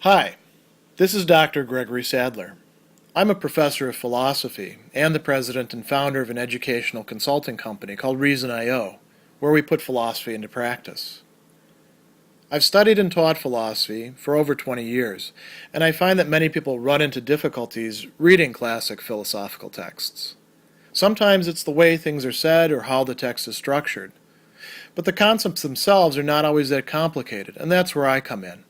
Hi, this is Dr. Gregory Sadler. I'm a professor of philosophy and the president and founder of an educational consulting company called Reason.io, where we put philosophy into practice. I've studied and taught philosophy for over 20 years, and I find that many people run into difficulties reading classic philosophical texts. Sometimes it's the way things are said or how the text is structured. But the concepts themselves are not always that complicated, and that's where I come in.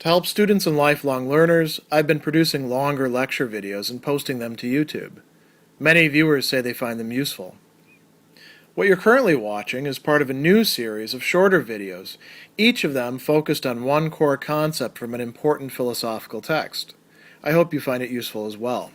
To help students and lifelong learners, I've been producing longer lecture videos and posting them to YouTube. Many viewers say they find them useful. What you're currently watching is part of a new series of shorter videos, each of them focused on one core concept from an important philosophical text. I hope you find it useful as well.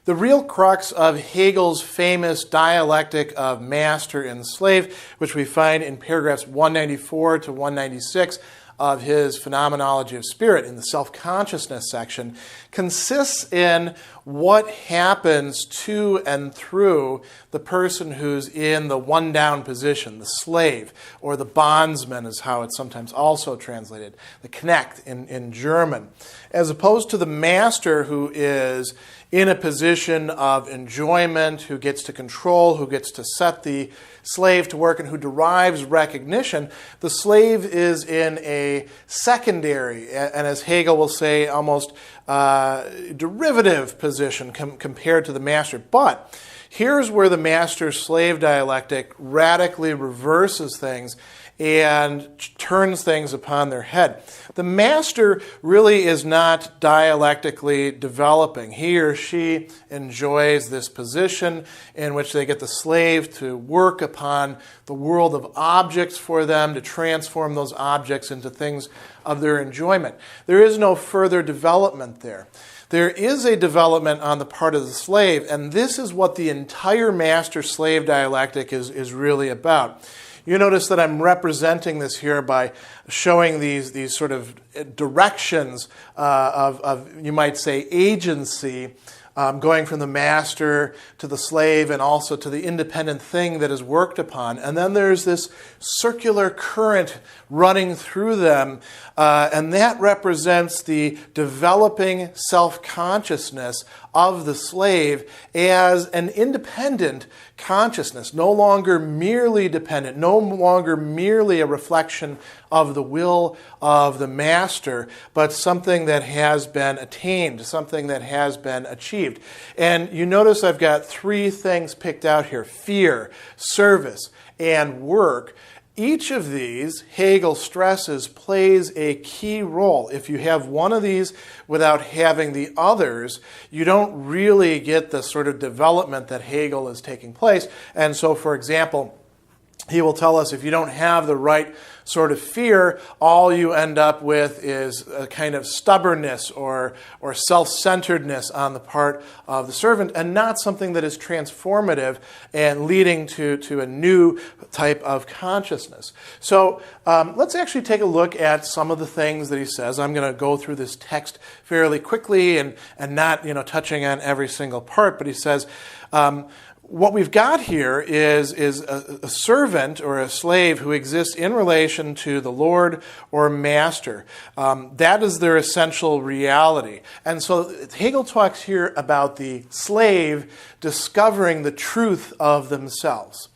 The real crux of Hegel's famous dialectic of master and slave, which we find in paragraphs 194 to 196 of his Phenomenology of Spirit in the self-consciousness section, consists in what happens to and through the person who's in the one-down position, the slave, or the bondsman is how it's sometimes also translated, the Knecht in German, as opposed to the master who is in a position of enjoyment, who gets to control, who gets to set the slave to work, and who derives recognition. The slave is in a secondary, and as Hegel will say, almost derivative position compared to the master. But here's where the master-slave dialectic radically reverses things and turns things upon their head. The master really is not dialectically developing. He or she enjoys this position in which they get the slave to work upon the world of objects for them, to transform those objects into things of their enjoyment. There is no further development there. There is a development on the part of the slave, and this is what the entire master-slave dialectic is really about. You notice that I'm representing this here by showing these sort of directions of, you might say, agency, going from the master to the slave and also to the independent thing that is worked upon. And then there's this circular current running through them, and that represents the developing self-consciousness of the slave as an independent consciousness, no longer merely dependent, no longer merely a reflection of the will of the master, but something that has been attained, something that has been achieved. And you notice I've got three things picked out here: fear, service, and work. Each of these, Hegel stresses, plays a key role. If you have one of these without having the others, you don't really get the sort of development that Hegel is taking place. And so, for example, he will tell us if you don't have the right sort of fear, all you end up with is a kind of stubbornness or self-centeredness on the part of the servant, and not something that is transformative and leading to a new type of consciousness. So let's actually take a look at some of the things that he says. I'm going to go through this text fairly quickly and not touching on every single part, but he says, what we've got here is a servant or a slave who exists in relation to the Lord or master. That is their essential reality. And so Hegel talks here about the slave discovering the truth of themselves.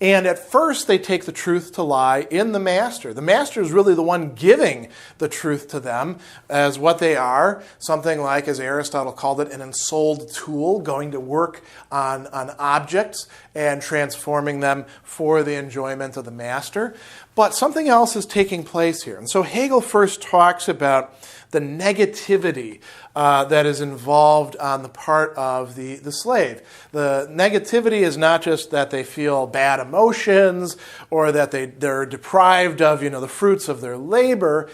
And at first, they take the truth to lie in the master. The master is really the one giving the truth to them as what they are, something like, as Aristotle called it, an ensouled tool going to work on objects and transforming them for the enjoyment of the master. But something else is taking place here. And so Hegel first talks about the negativity that is involved on the part of the slave. The negativity is not just that they feel bad emotions or that they're deprived of the fruits of their labor,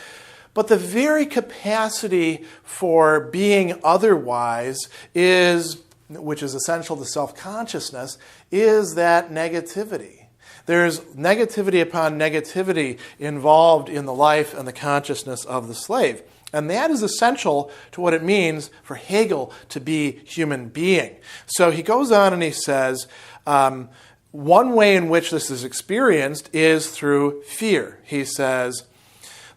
but the very capacity for being otherwise which is essential to self-consciousness, is that negativity. There's negativity upon negativity involved in the life and the consciousness of the slave. And that is essential to what it means for Hegel to be human being. So he goes on and he says, one way in which this is experienced is through fear. He says,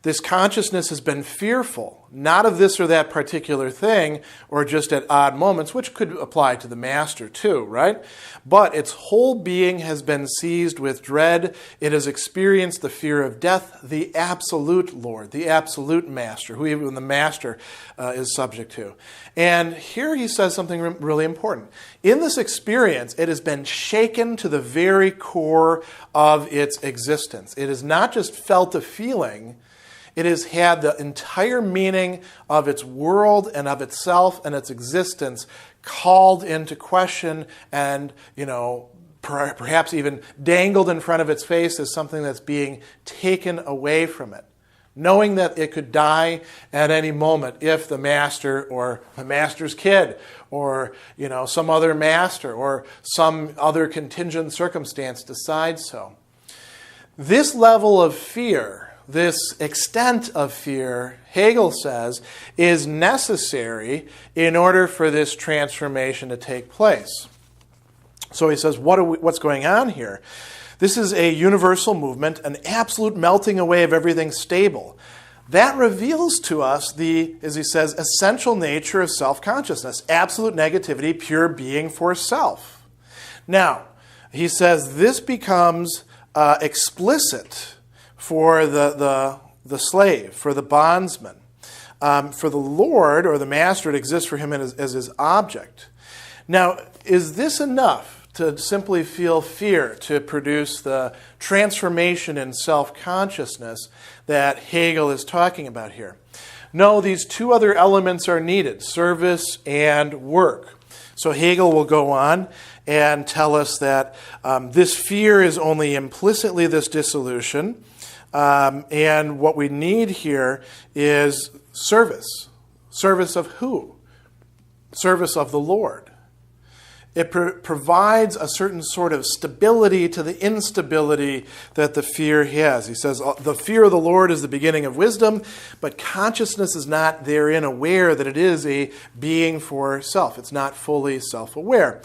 This consciousness has been fearful, not of this or that particular thing, or just at odd moments, which could apply to the master too, right? But its whole being has been seized with dread. It has experienced the fear of death, the absolute Lord, the absolute master, who even the master is subject to. And here he says something really important. In this experience, it has been shaken to the very core of its existence. It has not just felt a feeling, it has had the entire meaning of its world and of itself and its existence called into question and, perhaps even dangled in front of its face as something that's being taken away from it. Knowing that it could die at any moment if the master or the master's kid or, some other master or some other contingent circumstance decides so. This level of fear, this extent of fear, Hegel says, is necessary in order for this transformation to take place. So he says, what's going on here? This is a universal movement, an absolute melting away of everything stable. That reveals to us the, as he says, essential nature of self-consciousness, absolute negativity, pure being for self. Now, he says this becomes explicit for the slave, for the bondsman. For the Lord or the master, it exists for him as his object. Now, is this enough to simply feel fear to produce the transformation in self-consciousness that Hegel is talking about here? No, these two other elements are needed, service and work. So Hegel will go on and tell us that this fear is only implicitly this dissolution, and what we need here is service. Service of who? Service of the Lord. It provides a certain sort of stability to the instability that the fear has. He says, the fear of the Lord is the beginning of wisdom, but consciousness is not therein aware that it is a being for self. It's not fully self-aware.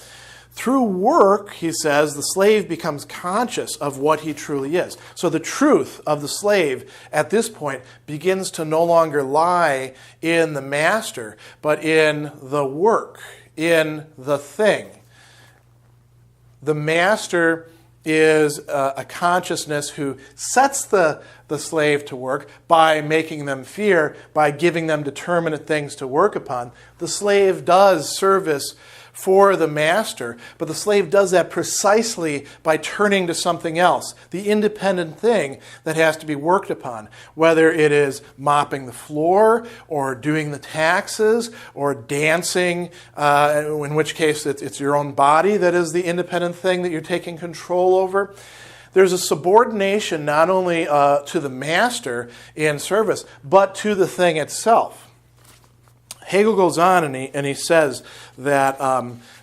Through work, he says, the slave becomes conscious of what he truly is. So the truth of the slave at this point begins to no longer lie in the master, but in the work, in the thing. The master is a consciousness who sets the slave to work by making them fear, by giving them determinate things to work upon. The slave does service for the master, but the slave does that precisely by turning to something else, the independent thing that has to be worked upon, whether it is mopping the floor or doing the taxes or dancing, in which case it's your own body that is the independent thing that you're taking control over. There's a subordination not only to the master in service, but to the thing itself. Hegel goes on and he says that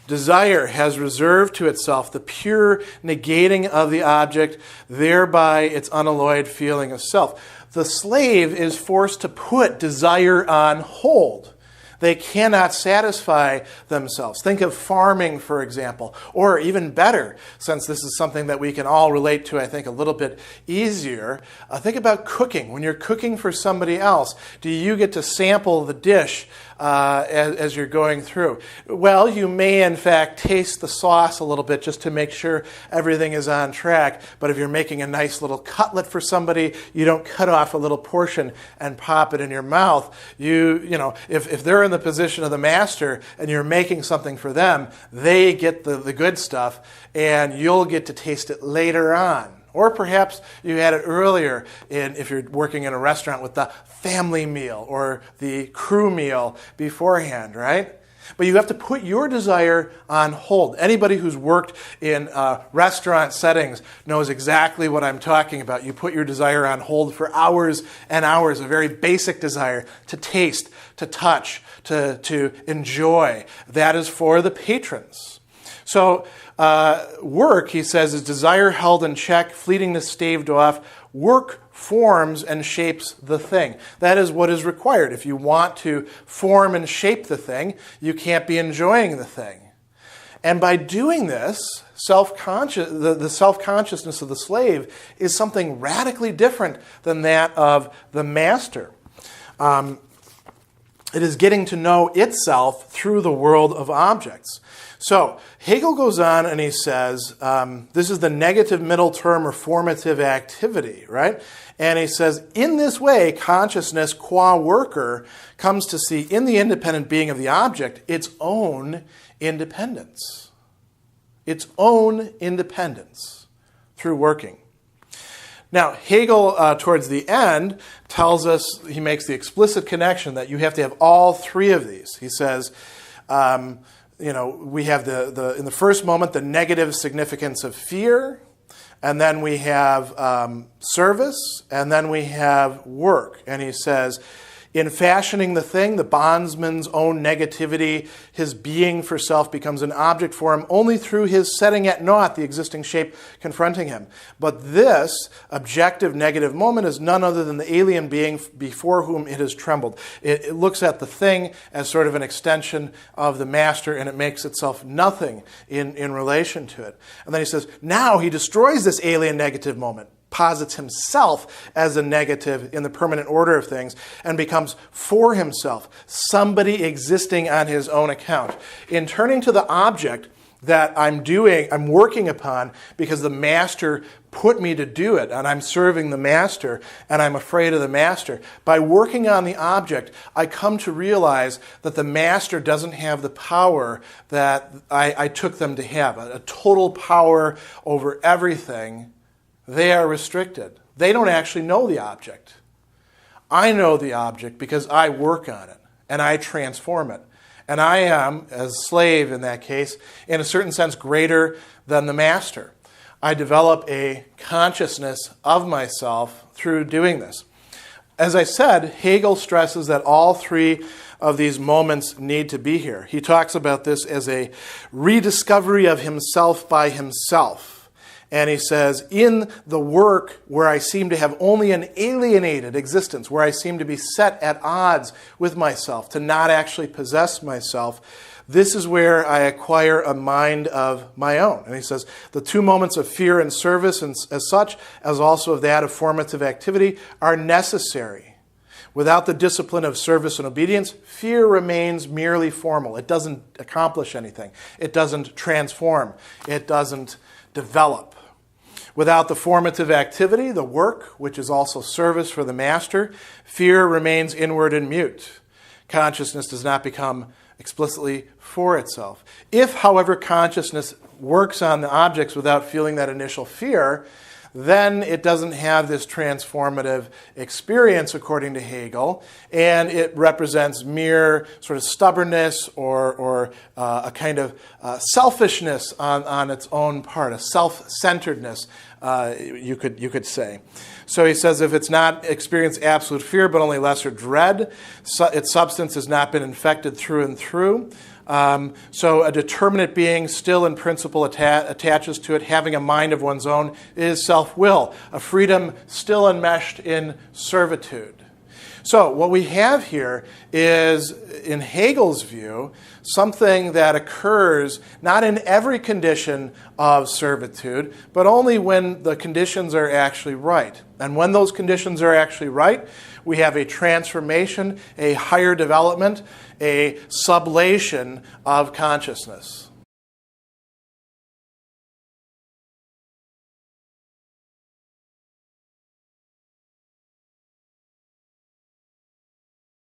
desire has reserved to itself the pure negating of the object, thereby its unalloyed feeling of self. The slave is forced to put desire on hold. They cannot satisfy themselves. Think of farming, for example, or even better, since this is something that we can all relate to, I think, a little bit easier. Think about cooking. When you're cooking for somebody else, do you get to sample the dish as you're going through? Well, you may, in fact, taste the sauce a little bit just to make sure everything is on track. But if you're making a nice little cutlet for somebody, you don't cut off a little portion and pop it in your mouth. If they're in the position of the master and you're making something for them, they get the good stuff and you'll get to taste it later on. Or perhaps you had it earlier if you're working in a restaurant with the family meal or the crew meal beforehand, right? But you have to put your desire on hold. Anybody who's worked in restaurant settings knows exactly what I'm talking about. You put your desire on hold for hours and hours, a very basic desire to taste, to touch, to enjoy. That is for the patrons. So work, he says, is desire held in check, fleetingness staved off. Work forms and shapes the thing. That is what is required. If you want to form and shape the thing, you can't be enjoying the thing. And by doing this, the self-consciousness of the slave is something radically different than that of the master. It is getting to know itself through the world of objects. So Hegel goes on and he says, this is the negative middle term or formative activity, right? And he says, in this way, consciousness, qua worker, comes to see in the independent being of the object its own independence. Its own independence through working. Now, Hegel, towards the end, tells us, he makes the explicit connection that you have to have all three of these. He says, we have in the first moment, the negative significance of fear, and then we have service, and then we have work. And he says, in fashioning the thing, the bondsman's own negativity, his being for self becomes an object for him only through his setting at naught the existing shape confronting him. But this objective negative moment is none other than the alien being before whom it has trembled. It looks at the thing as sort of an extension of the master, and it makes itself nothing in relation to it. And then he says, now he destroys this alien negative moment, posits himself as a negative in the permanent order of things, and becomes for himself somebody existing on his own account. In turning to the object that I'm working upon because the master put me to do it, and I'm serving the master, and I'm afraid of the master. By working on the object, I come to realize that the master doesn't have the power that I took them to have, a total power over everything. They are restricted. They don't actually know the object. I know the object because I work on it and I transform it. And I am, as a slave in that case, in a certain sense greater than the master. I develop a consciousness of myself through doing this. As I said, Hegel stresses that all three of these moments need to be here. He talks about this as a rediscovery of himself by himself. And he says, in the work where I seem to have only an alienated existence, where I seem to be set at odds with myself, to not actually possess myself, this is where I acquire a mind of my own. And he says, the two moments of fear and service, and as such, as also of that of formative activity, are necessary. Without the discipline of service and obedience, fear remains merely formal. It doesn't accomplish anything. It doesn't transform. It doesn't develop. Without the formative activity, the work, which is also service for the master, fear remains inward and mute. Consciousness does not become explicitly for itself. If, however, consciousness works on the objects without feeling that initial fear, then it doesn't have this transformative experience, according to Hegel, and it represents mere sort of stubbornness or a kind of selfishness on its own part, a self-centeredness, you could say. So he says if it's not experienced absolute fear but only lesser dread, its substance has not been infected through and through. So a determinate being still in principle attaches to it. Having a mind of one's own is self-will, a freedom still enmeshed in servitude. So what we have here is, in Hegel's view, something that occurs not in every condition of servitude, but only when the conditions are actually right. And when those conditions are actually right, we have a transformation, a higher development, a sublation of consciousness.